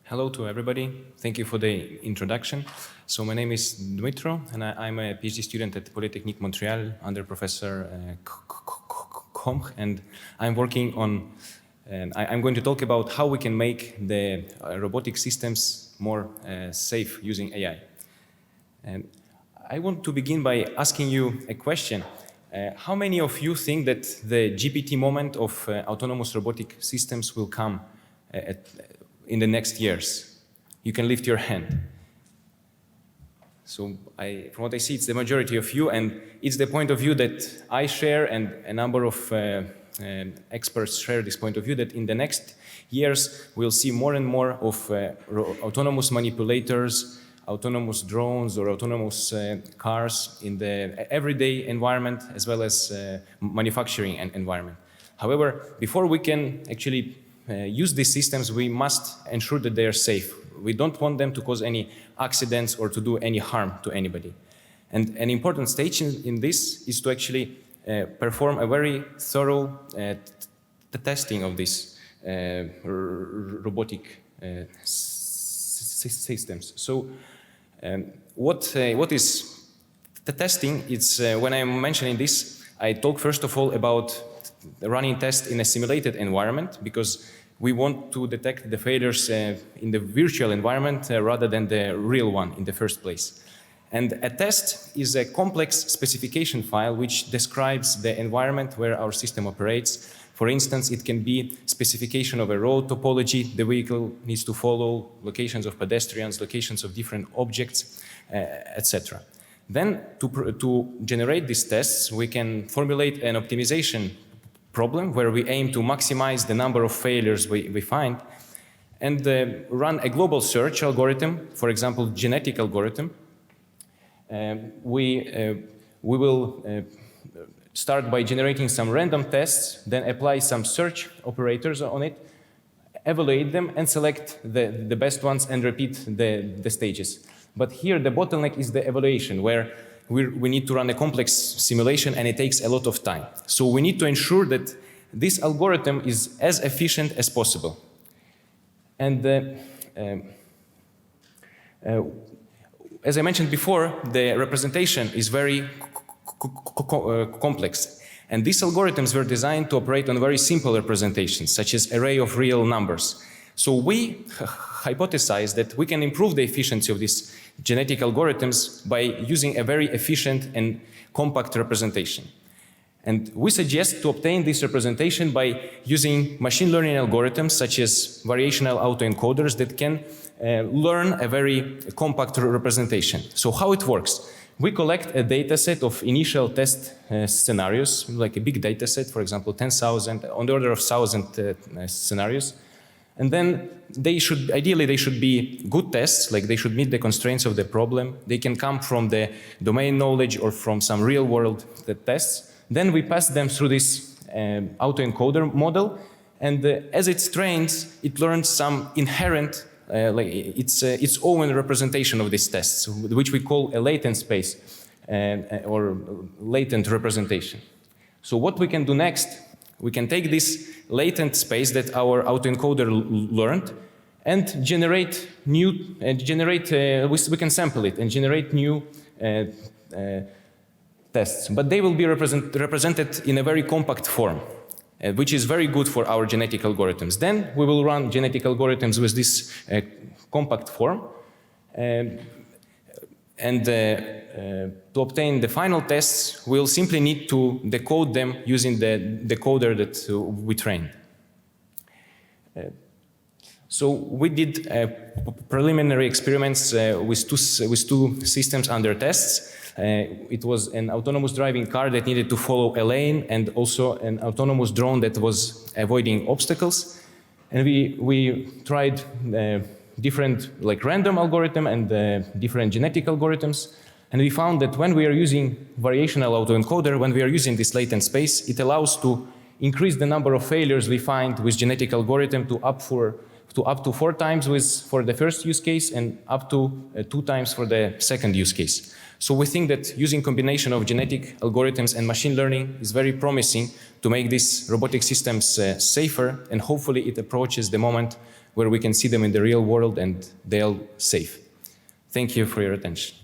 Hello to everybody. Thank you for the introduction. So my name is Dmytro, and I'm a PhD student at Polytechnique Montreal under Professor Komch, and I'm working on, I'm going to talk about how we can make the robotic systems more safe using AI. And I want to begin by asking you a question. How many of you think that the GPT moment of autonomous robotic systems will come in the next years? You can lift your hand. So from what I see, it's the majority of you, and it's the point of view that I share, and a number of experts share this point of view, that in the next years we'll see more and more of autonomous manipulators, autonomous drones or autonomous cars in the everyday environment as well as manufacturing environment. However, before we can actually use these systems, we must ensure that they are safe. We don't want them to cause any accidents or to do any harm to anybody. And an important stage in this is to actually perform a very thorough testing of these robotic systems. So what is the testing? It's when I'm mentioning this, I talk first of all about running tests in a simulated environment, because we want to detect the failures in the virtual environment rather than the real one in the first place. And a test is a complex specification file which describes the environment where our system operates. For instance, it can be specification of a road topology the vehicle needs to follow, locations of pedestrians, locations of different objects, etc. Then to generate these tests, we can formulate an optimization problem where we aim to maximize the number of failures we find, and run a global search algorithm, for example, genetic algorithm. We will start by generating some random tests, then apply some search operators on it, evaluate them, and select the best ones and repeat the stages. But here the bottleneck is the evaluation, where we need to run a complex simulation and it takes a lot of time. So we need to ensure that this algorithm is as efficient as possible. And as I mentioned before, the representation is very complex. And these algorithms were designed to operate on very simple representations, such as array of real numbers. So we hypothesized that we can improve the efficiency of these genetic algorithms by using a very efficient and compact representation. And we suggest to obtain this representation by using machine learning algorithms such as variational autoencoders that can learn a very compact representation. So how it works? We collect a data set of initial test scenarios, like a big data set, for example, 10,000, on the order of 1,000 scenarios. And then ideally they should be good tests, like they should meet the constraints of the problem. They can come from the domain knowledge or from some real world tests. Then we pass them through this autoencoder model, and as it trains, it learns some inherent, like its own representation of these tests, which we call a latent space or latent representation. So what we can do next, we can take this latent space that our autoencoder learned and generate new, we can sample it and generate new tests. But they will be represented in a very compact form, which is very good for our genetic algorithms. Then we will run genetic algorithms with this compact form. To obtain the final tests, we'll simply need to decode them using the decoder that we trained. So we did preliminary experiments with two systems under tests. It was an autonomous driving car that needed to follow a lane, and also an autonomous drone that was avoiding obstacles. And we tried different, like random algorithm and different genetic algorithms. And we found that when we are using variational autoencoder, when we are using this latent space, it allows to increase the number of failures we find with genetic algorithm to up to 4 times for the first use case and up to 2 times for the second use case. So we think that using combination of genetic algorithms and machine learning is very promising to make these robotic systems safer, and hopefully it approaches the moment where we can see them in the real world and they're safe. Thank you for your attention.